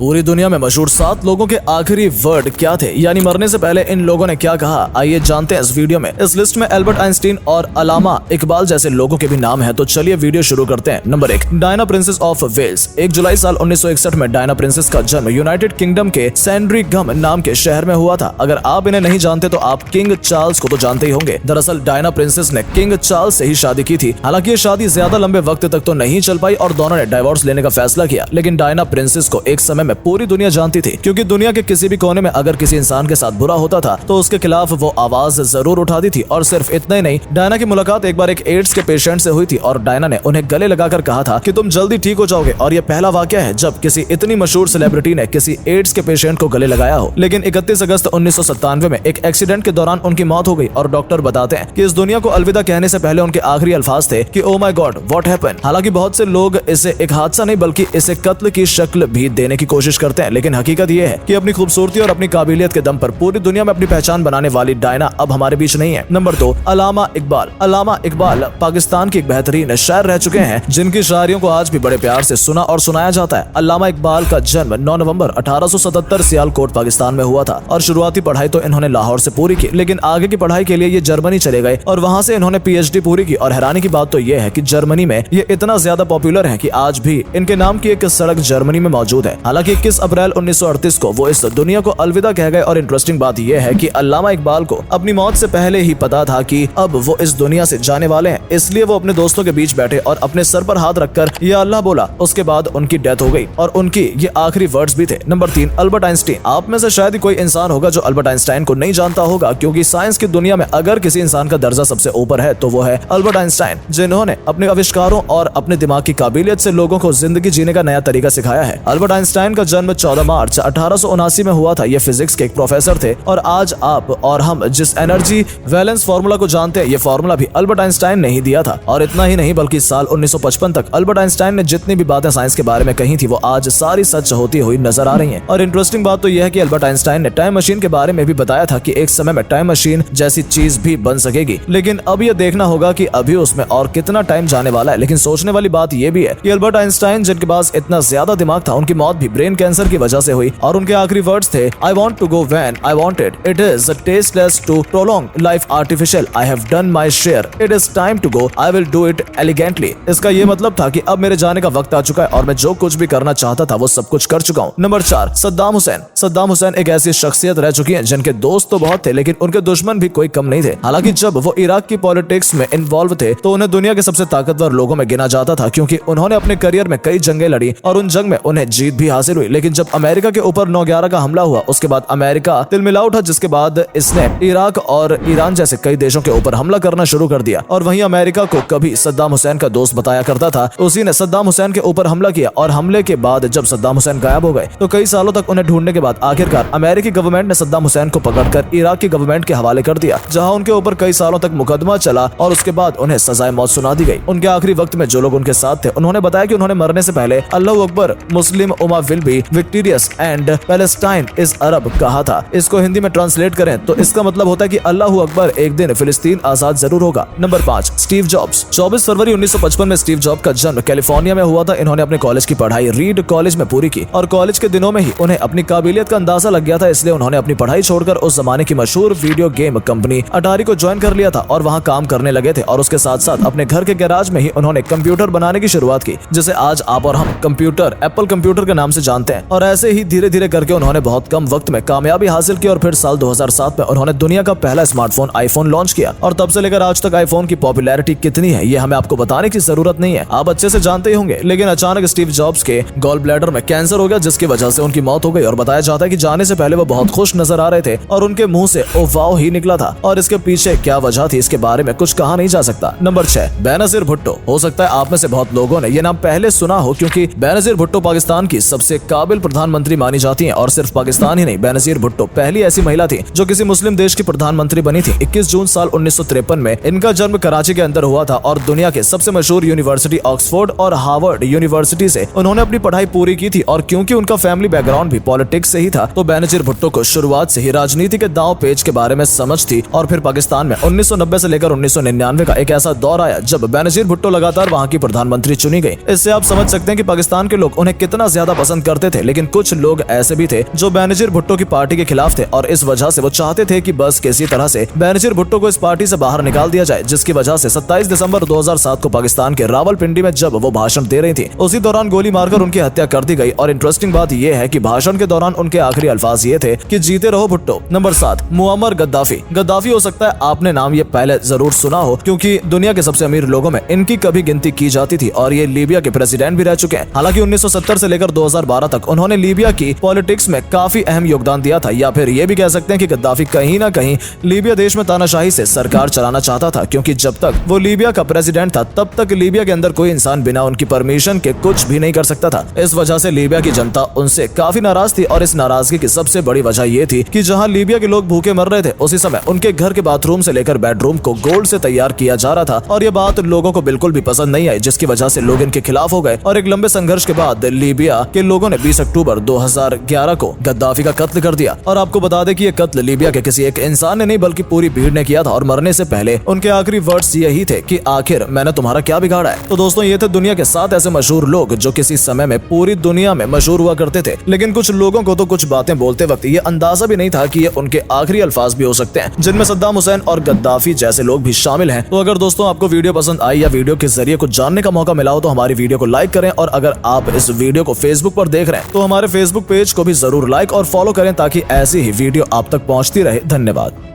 पूरी दुनिया में मशहूर 7 लोगों के आखिरी वर्ड क्या थे, यानी मरने से पहले इन लोगों ने क्या कहा, आइए जानते हैं इस वीडियो में। इस लिस्ट में एल्बर्ट आइंस्टीन और अलामा इकबाल जैसे लोगों के भी नाम हैं, तो चलिए वीडियो शुरू करते हैं। Number 1, Diana princess of Wales. 1 जुलाई साल 1961 में डायना प्रिंसेस का जन्म यूनाइटेड किंगडम के सैंड्रिघम नाम के शहर में हुआ था। अगर आप इन्हें नहीं जानते तो आप किंग चार्ल्स को तो जानते ही होंगे। दरअसल डायना प्रिंसेस ने किंग चार्ल्स से ही शादी की थी। हालांकि ये शादी ज्यादा लंबे वक्त तक तो नहीं चल पाई और दोनों ने डाइवोर्स लेने का फैसला किया। लेकिन डायना प्रिंसेस को एक समय में पूरी दुनिया जानती थी, क्योंकि दुनिया के किसी भी कोने में अगर किसी इंसान के साथ बुरा होता था तो उसके खिलाफ वो आवाज जरूर उठाती थी। और सिर्फ इतना ही नहीं, डायना की मुलाकात एक बार एक एड्स के पेशेंट से हुई थी और डायना ने उन्हें गले लगाकर कहा था कि तुम जल्दी ठीक हो जाओगे। और ये पहला वाकया है जब किसी इतनी मशहूर सेलिब्रिटी ने किसी एड्स के पेशेंट को गले लगाया हो। लेकिन 31 अगस्त 1997 में एक एक्सीडेंट के दौरान उनकी मौत हो गई और डॉक्टर बताते हैं कि इस दुनिया को अलविदा कहने से पहले उनके आखिरी अल्फाज थे कि oh my God what happened. हालांकि बहुत से लोग इसे एक हादसा नहीं बल्कि इसे कत्ल की शक्ल भी देने की कोशिश करते हैं, लेकिन हकीकत ये है कि अपनी खूबसूरती और अपनी काबिलियत के दम पर पूरी दुनिया में अपनी पहचान बनाने वाली डायना अब हमारे बीच नहीं है। नंबर 2, अलामा इकबाल। अलामा इकबाल पाकिस्तान की एक बेहतरीन शायर रह चुके हैं, जिनकी शायरियों को आज भी बड़े प्यार से सुना और सुनाया जाता है। अलामा इकबाल का जन्म 9 नवंबर 1877 सियालकोट पाकिस्तान में हुआ था और शुरुआती पढ़ाई तो इन्होंने लाहौर से पूरी की, लेकिन आगे की पढ़ाई के लिए ये जर्मनी चले गए और वहां से इन्होंने PhD पूरी की। और हैरानी की बात तो ये है कि जर्मनी में ये इतना ज्यादा पॉपुलर है कि आज भी इनके नाम की एक सड़क जर्मनी में मौजूद है। हालांकि 21 अप्रैल 1938 को वो इस दुनिया को अलविदा कह गए। और इंटरेस्टिंग बात यह है कि अल्लामा इकबाल को अपनी मौत से पहले ही पता था कि अब वो इस दुनिया से जाने वाले हैं, इसलिए वो अपने दोस्तों के बीच बैठे और अपने सर पर हाथ रखकर या अल्लाह बोला। उसके बाद उनकी डेथ हो गई और उनकी ये आखिरी वर्ड्स भी थे। Number 3, Albert Einstein. आप में से शायद ही कोई इंसान होगा जो अल्बर्ट आइंस्टाइन को नहीं जानता होगा, क्योंकि साइंस की दुनिया में अगर किसी इंसान का दर्जा सबसे ऊपर है तो वो है अल्बर्ट आइंस्टाइन, जिन्होंने अपने आविष्कारों और अपने दिमाग की काबिलियत से लोगों को जिंदगी जीने का नया तरीका सिखाया है। अल्बर्ट आइंस्टाइन का जन्म 14 मार्च 1879 में हुआ था। ये फिजिक्स के एक प्रोफेसर थे और आज आप और हम जिस एनर्जी वैलेंस फार्मूला को जानते हैं, ये फार्मूला भी अल्बर्ट आइंस्टाइन ने ही दिया था। और इतना ही नहीं बल्कि साल 1955 तक अल्बर्ट आइंस्टाइन ने जितनी भी बातें साइंस के बारे में कही थी वो आज सारी सच होती हुई नजर आ रही हैं। और इंटरेस्टिंग बात तो यह है कि अल्बर्ट आइंस्टाइन ने टाइम मशीन के बारे में भी बताया था कि एक समय में टाइम मशीन जैसी चीज भी बन सकेगी, लेकिन अब यह देखना होगा कि अभी उसमें और कितना टाइम जाने वाला है। लेकिन सोचने वाली बात यह भी है कि अल्बर्ट आइंस्टाइन जिनके पास इतना ज्यादा दिमाग था, उनकी मौत भी ब्रेन कैंसर की वजह से हुई और उनके आखिरी वर्ड्स थे I want to go when I wanted. It is tasteless to prolong life artificial. I have done my share. It is time to go. I will do it elegantly. इसका ये मतलब था कि अब मेरे जाने का वक्त आ चुका है और मैं जो कुछ भी करना चाहता था वो सब कुछ कर चुका हूँ। नंबर 4, सद्दाम हुसैन। सद्दाम हुसैन एक ऐसी शख्सियत रह चुकी है जिनके दोस्त तो बहुत थे, लेकिन उनके दुश्मन भी कोई कम नहीं थे। हालांकि जब वो इराक की पॉलिटिक्स में इन्वॉल्व थे तो उन्हें दुनिया के सबसे ताकतवर लोगों में गिना जाता था, क्योंकि उन्होंने अपने करियर में कई जंगें लड़ी और उन जंग में उन्हें जीत भी हासिल हुई। लेकिन जब अमेरिका के ऊपर 9/11 का हमला हुआ, उसके बाद अमेरिका तिलमिला उठा, जिसके बाद इसने इराक और ईरान जैसे कई देशों के ऊपर हमला करना शुरू कर दिया। और वहीं अमेरिका को कभी सद्दाम हुसैन का दोस्त बताया करता था, उसी ने सद्दाम हुसैन के ऊपर हमला किया। और हमले के बाद जब सद्दाम हुसैन गायब हो गए तो कई सालों तक उन्हें ढूंढने के बाद आखिरकार अमेरिकी गवर्नमेंट ने सद्दाम हुसैन को पकड़कर इराक की गवर्नमेंट के हवाले कर दिया, जहां उनके ऊपर कई सालों तक मुकदमा चला और उसके बाद उन्हें सजाए मौत सुना दी गई। उनके आखिरी वक्त में जो लोग उनके साथ थे उन्होंने बताया कि उन्होंने मरने से पहले अल्लाहू अकबर, Muslim ummah will be victorious and Palestine is Arab कहा था। इसको हिंदी में ट्रांसलेट करें तो इसका मतलब होता है कि अल्लाहू अकबर, एक दिन फिलिस्तीन आजाद जरूर होगा। Number 5, Steve jobs. 24 फरवरी 1955 में स्टीव जॉब का जन्म कैलिफोर्निया में हुआ था। इन्होंने अपने कॉलेज की पढ़ाई रीड कॉलेज में पूरी की और कॉलेज के दिनों में ही उन्हें अपनी काबिलियत का अंदाजा लग गया था, इसलिए उन्होंने अपनी पढ़ाई छोड़कर उस जमाने की मशहूर वीडियो गेम कंपनी अटारी को ज्वाइन कर लिया था और वहाँ काम करने लगे थे। और उसके साथ साथ अपने घर के गैराज में ही उन्होंने कंप्यूटर बनाने की शुरुआत की, जिसे आज आप और हम कंप्यूटर, एप्पल कंप्यूटर के नाम से जानते हैं। और ऐसे ही धीरे धीरे करके उन्होंने बहुत कम वक्त में कामयाबी हासिल की और फिर साल 2007 में उन्होंने दुनिया का पहला स्मार्टफोन आईफोन लॉन्च किया। और तब से लेकर आज तक आईफोन की पॉपुलैरिटी कितनी है ये हमें आपको बताने की जरूरत नहीं है, आप अच्छे से जानते ही होंगे। लेकिन अचानक स्टीव जॉब्स के गॉल ब्लैडर में कैंसर हो गया, जिसकी वजह से उनकी मौत हो गई। और बताया जाता है कि जाने से पहले वो बहुत खुश नजर आ रहे थे और उनके मुंह से ओ वाओ ही निकला था। और इसके पीछे क्या वजह थी इसके बारे में कुछ कहा नहीं जा सकता। नंबर 6, बेनजीर भुट्टो। हो सकता है आप में से बहुत लोगों ने ये नाम पहले सुना हो, क्योंकि बेनजीर भुट्टो पाकिस्तान की सबसे काबिल प्रधानमंत्री मानी जाती हैं। और सिर्फ पाकिस्तान ही नहीं, बेनजीर भुट्टो पहली ऐसी महिला थी जो किसी मुस्लिम देश की प्रधानमंत्री बनी थी। 21 जून साल 1953 में इनका जन्म कराची के अंदर हुआ था और दुनिया के सबसे मशहूर यूनिवर्सिटी ऑक्सफोर्ड और हार्वर्ड यूनिवर्सिटी से उन्होंने अपनी पढ़ाई पूरी की थी। और क्योंकि उनका फैमिली बैकग्राउंड भी पॉलिटिक्स से ही था तो बेनजीर भुट्टो को शुरुआत से ही राजनीति के दांव पेच के बारे में समझ थी। और फिर पाकिस्तान में 1990 से लेकर 1999 का एक ऐसा दौर आया जब बेनजीर भुट्टो लगातार वहां की प्रधानमंत्री चुनी गई। इससे आप समझ सकते हैं कि पाकिस्तान के लोग उन्हें कितना ज्यादा पसंद करते थे, लेकिन कुछ लोग ऐसे भी थे जो बेनजीर भुट्टो की पार्टी के खिलाफ थे और इस वजह से वो चाहते थे कि बस किसी तरह से बेनजीर भुट्टो को इस पार्टी से बाहर निकाल दिया जाए, जिसकी वजह से 27 दिसंबर 2007 को पाकिस्तान के रावलपिंडी में जब वो भाषण दे रही थी, उसी दौरान गोली मारकर उनकी हत्या कर दी गई। और इंटरेस्टिंग बात यह है कि भाषण के दौरान उनके आखिरी अल्फाज ये थे कि जीते रहो Bhutto. Number 7, Muammar Gaddafi. Gaddafi हो सकता है आपने नाम ये पहले जरूर सुना हो, क्योंकि दुनिया के सबसे अमीर लोगों में इनकी कभी गिनती की जाती थी और ये लीबिया के प्रेसिडेंट भी रह चुके हैं। हालांकि 1970 से लेकर 2012 तक उन्होंने लीबिया की पॉलिटिक्स में काफी अहम योगदान दिया था, या फिर ये भी कह सकते हैं कि गद्दाफी कहीं ना कहीं लीबिया देश में तानाशाही से सरकार चलाना चाहता था, क्योंकि जब तक वो लीबिया का प्रेसिडेंट था तब तक लीबिया के अंदर कोई इंसान बिना उनकी परमिशन के कुछ भी नहीं कर सकता था। इस वजह से लीबिया की जनता उनसे काफी नाराज थी और इस नाराजगी की सबसे बड़ी वजह ये थी कि जहां लीबिया के लोग भूखे मर रहे थे, उसी समय उनके घर के बाथरूम से लेकर बेडरूम को गोल्ड से तैयार किया जा रहा था और ये बात लोगों को बिल्कुल भी पसंद नहीं आई, जिसकी वजह से लोग इनके खिलाफ हो गए और एक लंबे संघर्ष के बाद लीबिया के लोगों ने 20 अक्टूबर 2011 को गद्दाफी का कत्ल कर दिया। और आपको बता दें कि ये कत्ल लीबिया के किसी एक इंसान ने नहीं बल्कि पूरी भीड़ ने किया था और मरने से पहले उनके आखिरी वर्ड्स यही थे कि आखिर मैंने तुम्हारा क्या बिगाड़ा है। तो दोस्तों, ये थे दुनिया के 7 ऐसे मशहूर लोग जो किसी समय में पूरी दुनिया में मशहूर हुआ करते थे, लेकिन कुछ लोगों को तो कुछ बातें बोलते वक्त ये अंदाजा भी नहीं था कि ये उनके आखिरी अल्फाज भी हो सकते हैं, जिनमें सद्दाम हुसैन और गद्दाफी जैसे लोग भी शामिल हैं। तो अगर दोस्तों आपको वीडियो पसंद आई या वीडियो के जरिए कुछ जानने का मौका मिला हो तो हमारी वीडियो को लाइक करें, और अगर आप इस वीडियो को फेसबुक पर देख रहे हैं तो हमारे फेसबुक पेज को भी जरूर लाइक और फॉलो करें ताकि ऐसी ही वीडियो आप तक पहुंचती रहे। धन्यवाद।